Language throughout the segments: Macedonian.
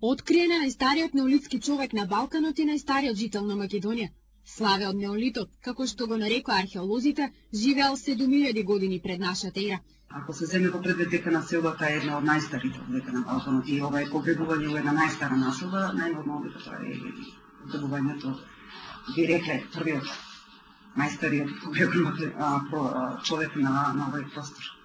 Откриен е најстариот неолитски човек на Балканот и најстариот жител на Македонија. Славе од неолитот, како што го нарекоа археолозите, живеел 7000 години пред нашата ера. Ако се земе во предвид дека населбата е една од најстарите века на Балканот и ова е погребување во една најстара населба, најнормално дека тоа е погребувањето, би рекле, првиот најстариот погребан човек на овој простор.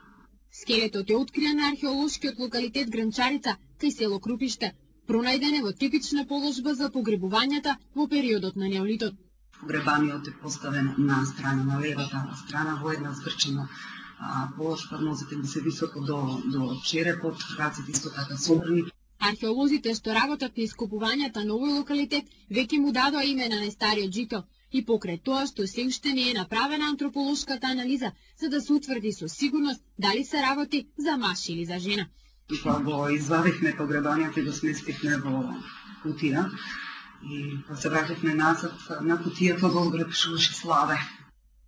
Скелетот е откриен на археолошкиот локалитет Гранчарица, кај село Крупиште. Пронајден е во типична положба за погребувањата во периодот на неолитот. Погребаниот е поставен на страна, на левата страна, во една згрчена положба, нозете да се високо до черепот, раците исто така собрани. Археолозите што работат на ископувањата на овој локалитет веќе му дадоа име на најстариот жител и покрај тоа што се уште не е направена антрополошката анализа за да се утврди со сигурност дали се работи за маж или за жена. И тоа го извадихме погребанието и го сместихме во кутија и се вративме назад на кутијата долго пишуваше Славе.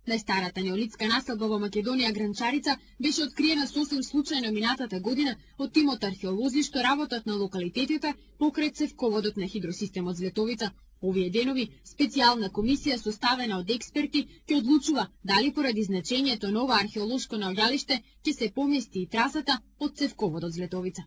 Најстарата неолитска населба во Македонија Гранчарица беше откриена сосем случајно минатата година од тимот археолози што работат на локалитетите покрај цевководот на хидросистемот Злетовица. Овие денови специјална комисија составена од експерти ќе одлучува дали поради значењето на ова археолошко наоѓалиште ќе се помести и трасата од цевководот Злетовица.